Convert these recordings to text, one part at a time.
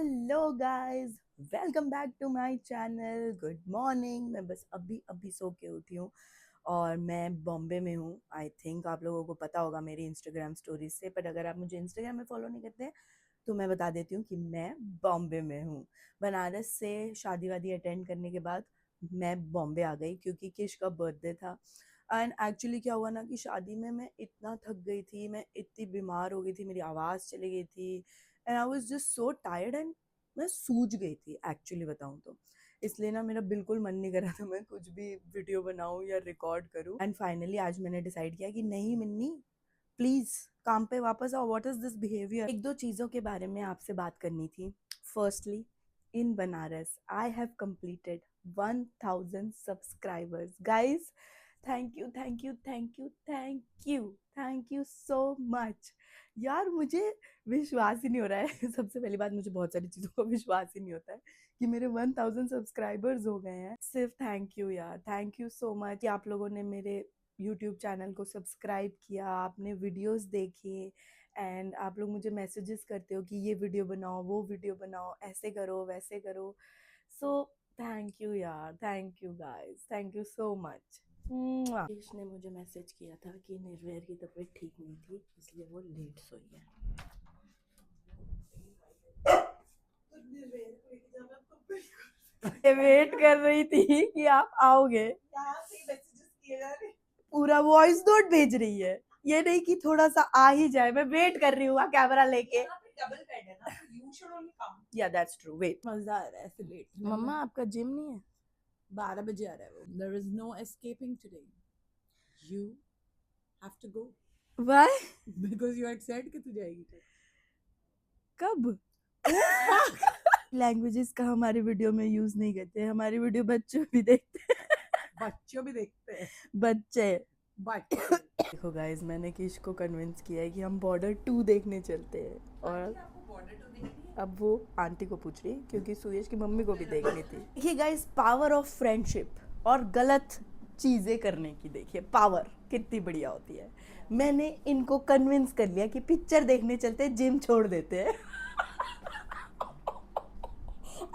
Hello guys, welcome back to my channel. Good morning. मैं बस अभी सो के उठी हूँ और मैं बॉम्बे में हूँ। आई थिंक आप लोगों को पता होगा मेरी इंस्टाग्राम स्टोरीज से, पर अगर आप मुझे इंस्टाग्राम में फॉलो नहीं करते हैं तो मैं बता देती हूँ कि मैं बॉम्बे में हूँ। बनारस से शादी वादी अटेंड करने के बाद मैं बॉम्बे आ गई क्योंकि किश का बर्थडे था। एंड एक्चुअली क्या हुआ ना कि शादी में मैं इतना थक गई थी, मैं इतनी बीमार हो गई थी, मेरी आवाज़ चली गई थी and I was just so tired and मैं सूज गई थी एक्चुअली बताऊँ तो। इसलिए ना मेरा बिल्कुल मन नहीं कर रहा था मैं कुछ भी वीडियो बनाऊँ या रिकॉर्ड करूँ। एंड फाइनली आज मैंने डिसाइड किया कि नहीं मिन्नी, प्लीज काम पे वापस आओ। What is this behaviour. एक दो चीज़ों के बारे में आपसे बात करनी थी। Firstly, in Banaras I have completed 1000 subscribers guys. Thank you thank you thank you thank you thank you so much यार। मुझे विश्वास ही नहीं हो रहा है सबसे पहली बात, मुझे बहुत सारी चीज़ों का विश्वास ही नहीं होता है कि मेरे 1000 सब्सक्राइबर्स हो गए हैं। सिर्फ थैंक यू यार, थैंक यू सो मच कि आप लोगों ने मेरे यूट्यूब चैनल को सब्सक्राइब किया, आपने वीडियोस देखे एंड आप लोग मुझे मैसेजेस करते हो कि ये वीडियो बनाओ, वो वीडियो बनाओ, ऐसे करो वैसे करो। सो थैंक यू यार, thank you guys, thank you so much. देश ने मुझे मैसेज किया था कि निर्भय की तबीयत ठीक नहीं थी इसलिए वो लेट सोई है। वेट कर रही थी कि आप आओगे, पूरा वॉइस नोट भेज रही है, ये नहीं कि थोड़ा सा आ ही जाए। मैं वेट कर रही हूँ कैमरा लेके। डबल बेड है ना, यू शुड ओनली कम। या दैट्स ट्रू। वेट, मजा आ रहा है ऐसे लेट। मम्मा आपका जिम नहीं है? 12 बजे आ रहा है वो। There is no escaping today. You have to go why? because you had said कि तू जाएगी कल। कब? लैंग्वेजेस का हमारे वीडियो में यूज नहीं करते, हमारी वीडियो बच्चों भी देखते हैं। बच्चों भी देखते हैं। बच्चे। बच्चे। देखो गाइज, मैंने किश को कन्विंस किया है कि हम बॉर्डर 2 देखने चलते हैं और अब वो आंटी को पूछ रही है क्योंकि सुयश की मम्मी को भी देखनी थी। देखिए गाइज, पावर ऑफ फ्रेंडशिप और गलत चीज़ें करने की देखिए पावर कितनी बढ़िया होती है। मैंने इनको कन्विंस कर लिया कि पिक्चर देखने चलते हैं, जिम छोड़ देते हैं।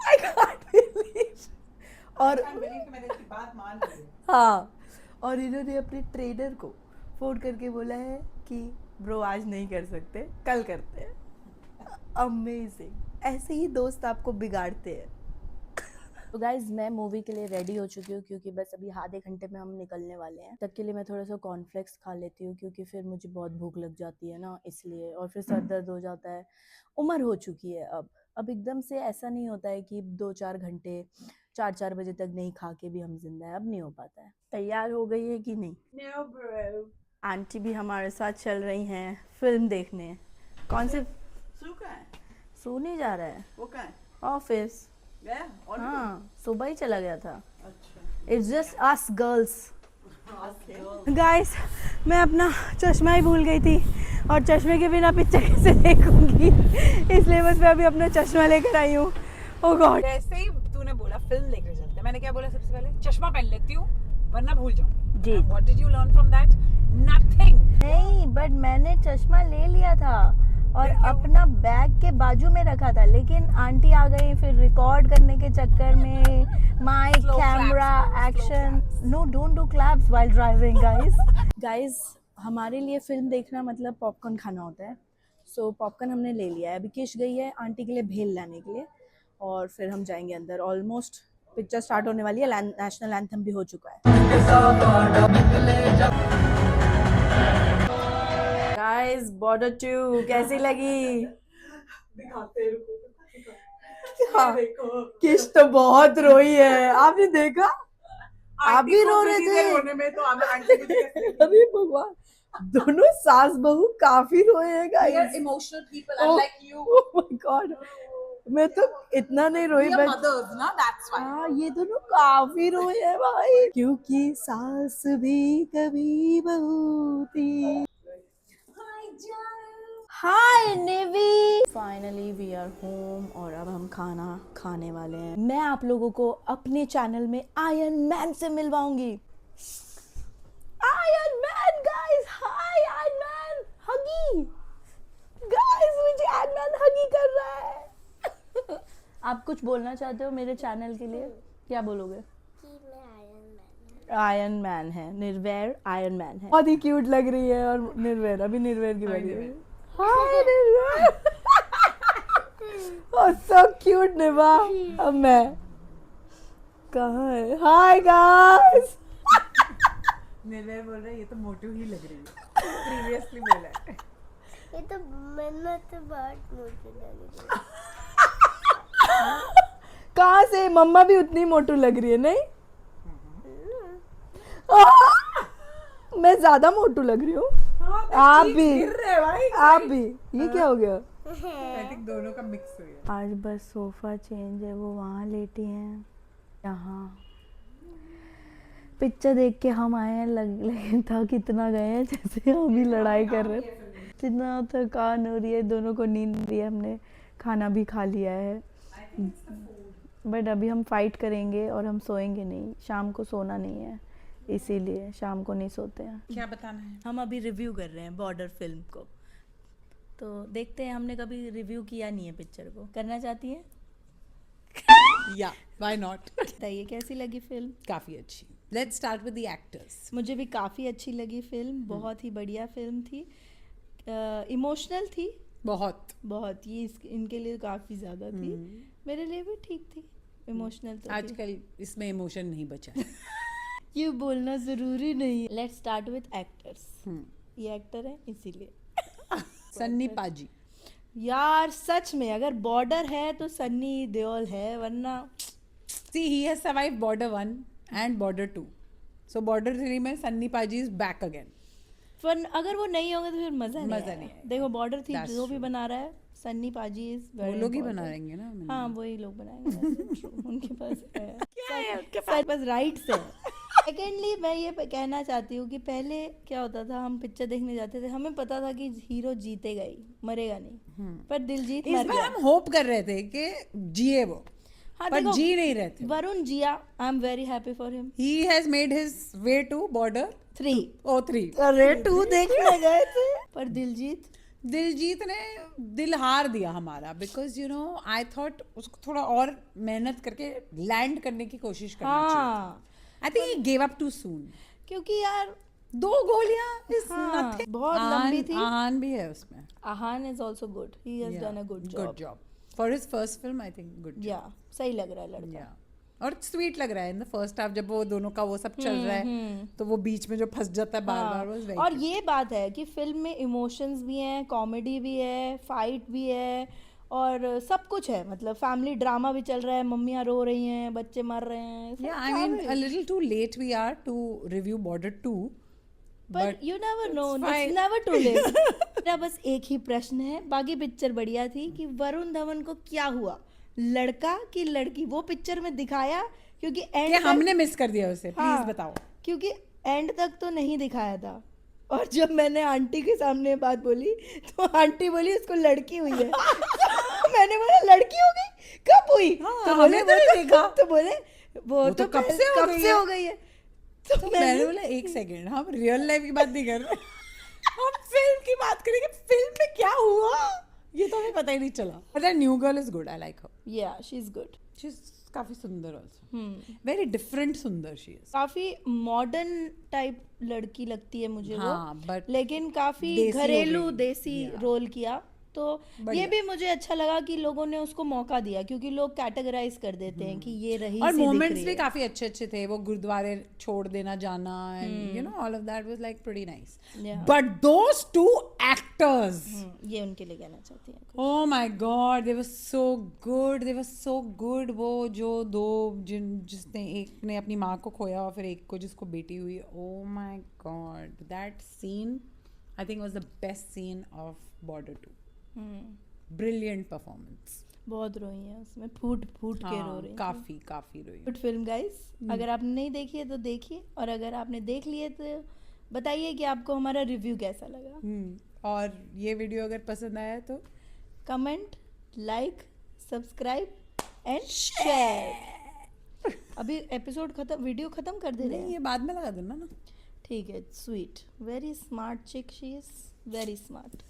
I can't believe। और मैंने इसकी बात मान ली। हाँ, और इन्होंने अपने ट्रेनर को फोन करके बोला है कि ब्रो आज नहीं कर सकते, कल करते हैं। अमेजिंग, ऐसे ही दोस्त आपको बिगाड़ते हैं। तो गाइज, मैं मूवी के लिए रेडी हो चुकी हूँ क्योंकि बस अभी आधे घंटे में हम निकलने वाले हैं। तब के लिए मैं थोड़ा सा कॉर्नफ्लेक्स खा लेती हूँ क्योंकि फिर मुझे बहुत भूख लग जाती है ना, इसलिए। और फिर सर दर्द हो जाता है। उम्र हो चुकी है अब एकदम से ऐसा नहीं होता है कि 2-4 घंटे 4-4 बजे तक नहीं खा के भी हम जिंदा है। अब नहीं हो पाता है। तैयार हो गई है कि नहीं? No bro। आंटी भी हमारे साथ चल रही हैं फिल्म देखने। कौन से? सू कहाँ है? सो नहीं जा रहा है, वो कहाँ है? ऑफिस। गया? already? हाँ, सुबह ही चला गया था। अच्छा। It's just us girls. Okay। Guys, मैं अपना चश्मा ही भूल गई थी और चश्मे के बिना पिक्चर कैसे देखूंगी, इसलिए बस मैं अभी अपना चश्मा लेकर आई हूँ। ओह गॉड। जैसे ही तूने बोला फिल्म देखने चलते हैं, मैंने क्या बोला सबसे पहले? चश्मा पहन लेती हूँ वरना भूल जाऊँ। जी। What did you learn from that? Nothing। नहीं, बट मैंने चश्मा ले लिया था और फिर क्या अपना बैग के बाजू में रखा था, लेकिन आंटी आ गई फिर रिकॉर्ड करने के चक्कर में। Mic, Slow camera, claps, bro, slow action. claps। No, don't do claps while driving guys. Guys, हमारे लिए फिल्म देखना मतलब पॉपकॉर्न खाना होता है। सो पॉपकॉर्न हमने ले लिया है। अभी किश गई है आंटी के लिए भेल लाने के लिए और फिर हम जाएंगे अंदर। ऑलमोस्ट पिक्चर स्टार्ट होने वाली है, नेशनल एंथम भी हो चुका है। गाइस, बॉर्डर 2 कैसी लगी? दिखाते हैं, रुको, हाँ, देखो। किश तो बहुत रोई है, आपने देखा? आप भी आंटी को रो रहे किसी थे। से रोने में तो हमें आंटी को कैसे अरे भगवान, दोनों सास बहू काफी रोए हैं We are guys. emotional people, Oh, unlike you। oh my God, मैं तो इतना नहीं रोई We are बट mothers, ना? That's why। हाँ, ये दोनों काफी रोए हैं भाई, क्योंकि सास भी कभी बहू थी। Hi navy. Finally we are home और अब हम खाना खाने वाले हैं। मैं आप लोगों को अपने चैनल में आयरन मैन से मिलवाऊंगी। आयरन मैन गाइस, हाय आयरन मैन, हगी गाइस, मुझे आयरन मैन हगी कर रहा है। आप कुछ बोलना चाहते हो मेरे चैनल के लिए? क्या बोलोगे? कि मैं आयरन मैन आयरन मैन है, निर्वैर आयरन मैन है। बहुत ही क्यूट लग रही है। और निर्वैर, अभी निर्वैर की बारी है। हाय निर्वैर, ओह सो क्यूट निभा। अब मैं कहाँ है? Hi guys. निर्भय बोल रहा है ये तो मोटू ही लग रही है, प्रीवियसली बोला है। ये तो मैंने तो बहुत मोटी लग रही कहाँ से? मम्मा भी उतनी मोटू लग रही है नहीं? मैं ज्यादा मोटू लग रही हूँ। आप भी, आप भी। ये क्या हो गया? आई थिंक दोनों का मिक्स हो गया। आज बस सोफा चेंज है, वो वहाँ लेटी हैं, यहाँ पिक्चर देख के हम आए हैं। लगे था कितना गए हैं, जैसे हम ही लड़ाई कर रहे हैं। इतना थकान हो रही है, दोनों को नींद भी है, हमने खाना भी खा लिया है, बट अभी हम फाइट करेंगे और हम सोएंगे नहीं। शाम को सोना नहीं है, इसीलिए शाम को नहीं सोते हैं। क्या बताना है? हम अभी रिव्यू कर रहे हैं बॉर्डर फिल्म को, तो देखते हैं। हमने कभी रिव्यू किया नहीं है पिक्चर को, करना चाहती हैं? या व्हाई नॉट। बताइए कैसी लगी फिल्म? काफी अच्छी। Let's start with the actors. मुझे भी काफ़ी अच्छी लगी फिल्म, बहुत ही बढ़िया फिल्म थी। इमोशनल थी बहुत बहुत, ये इनके लिए काफ़ी ज़्यादा थी, मेरे लिए भी ठीक थी। इमोशनल तो थी। आजकल इसमें इमोशन नहीं बचा है। ये बोलना ज़रूरी नहीं है। Let's start with actors. ये एक्टर है इसीलिए। सन्नी पाजी। यार सच में अगर बॉर्डर है तो सन्नी देओल है, वरना See, he has survived Border 1 and Border 2. So Border 3 में सन्नी पाजी is back again. पर अगर वो नहीं होगा तो फिर मज़ा नहीं मज़ा आएगा। नहीं आएगा। देखो बॉर्डर थी, That's जो भी true. बना रहा है सन्नी पाजी इज वो लोग ही बना रहेंगे ना। हाँ वही लोग बनाएंगे। That's true. उनके पास है, क्या है उनके पास राइट्स है। सेकेंडली मैं ये कहना चाहती हूँ कि पहले क्या होता था, हम पिक्चर देखने जाते थे, हमें पता था कि हीरो जीतेगा ही, मरेगा नहीं, पर दिलजीत इस मर बार गया। हम होप कर रहे थे कि जिए वो, हाँ पर देखो, जी नहीं रहे थे। वरुण जिया, I am very happy for him. He has made his way to Border 3 3. अरे 2 देखने गए थे, पर दिलजीत ने दिल हार दिया हमारा, because you know I thought उसको थोड़ा और मेहनत करके लैंड करने की कोशिश करना चाहिए। हाँ I think he gave up too soon. क्योंकि यार 2 गोलियां इज हाँ, नथिंग। बहुत लंबी थी। आहान भी है उसमें। Ahaan is also good, he has done a good good job for his first film. I think good या सही लग रहा है लड़का। या और स्वीट लग रहा है इन द फर्स्ट हाफ, जब वो दोनों का वो सब चल रहा है तो वो बीच में जो फंस जाता है बार बार, वो और ये बात है कि फिल्म में इमोशंस भी हैं, कॉमेडी भी है, फाइट भी है, और सब कुछ है। मतलब फैमिली ड्रामा भी चल रहा है, मम्मियाँ रो रही हैं, बच्चे मर रहे हैं। सब Yeah, I mean, a little too late we are to review Border 2. But you never know, fine. it's never too late. मेरा बस एक ही प्रश्न है, बाकी पिक्चर बढ़िया थी, कि वरुण धवन को क्या हुआ, लड़का की लड़की, वो पिक्चर में दिखाया? क्योंकि एंड कि हमने मिस कर दिया उसे, प्लीज हाँ, बताओ। क्योंकि एंड तक तो नहीं दिखाया था, और जब मैंने आंटी के सामने बात बोली तो आंटी बोली उसको लड़की हुई है। मैंने बोला लड़की हो गई, कब हुई? हाँ, तो बोले हमने तो देखा। तो बोले वो तो कब से हो गई है। तो मैंने बोला एक सेकंड, हम रियल लाइफ की बात नहीं कर रहे, हम फिल्म की बात करेंगे। फिल्म में क्या हुआ ये तो हमें पता ही नहीं चला। But that new girl is good, I like her. Yeah she is good, she is काफी सुंदर आल्सो, वेरी डिफरेंट सुंदर शी इज। काफी मॉडर्न टाइप लड़की लगती है मुझे हाँ, वो, but लेकिन काफी देसी हो घरेलू गई। देसी Yeah. रोल किया। तो बढ़िया। ये भी मुझे अच्छा लगा कि लोगों ने उसको मौका दिया, क्योंकि लोग कैटेगराइज कर देते हैं कि ये रही और सी दिख मोमेंट्स रही भी है। काफी अच्छे अच्छे थे, वो गुरुद्वारे छोड़ देना जाना, and you know all of that was like pretty nice. Yeah. But those 2 actors, ये उनके लिए कहना चाहती हैं। oh my god, they were so good, they were so good। वो जो दो जिसने एक ने अपनी माँ को खोया और फिर एक को जिसको बेटी हुई, oh my god, that scene I think was the best scene of Border 2। Brilliant performance। बहुत रोई है उसमें, फूट फूट के रो रही। काफी काफी रोई। गुड फिल्म गाइस, अगर आपने नहीं देखी है तो देखिए, और अगर आपने देख ली है तो बताइए कि आपको हमारा रिव्यू कैसा लगा। और ये वीडियो अगर पसंद आया तो comment, like, subscribe and share. अभी एपिसोड खत्म, वीडियो खत्म कर दे रहे नहीं, हैं। ये बाद में लगा देना ना। ठीक है, स्वीट, वेरी स्मार्ट चिक शी इज, वेरी स्मार्ट।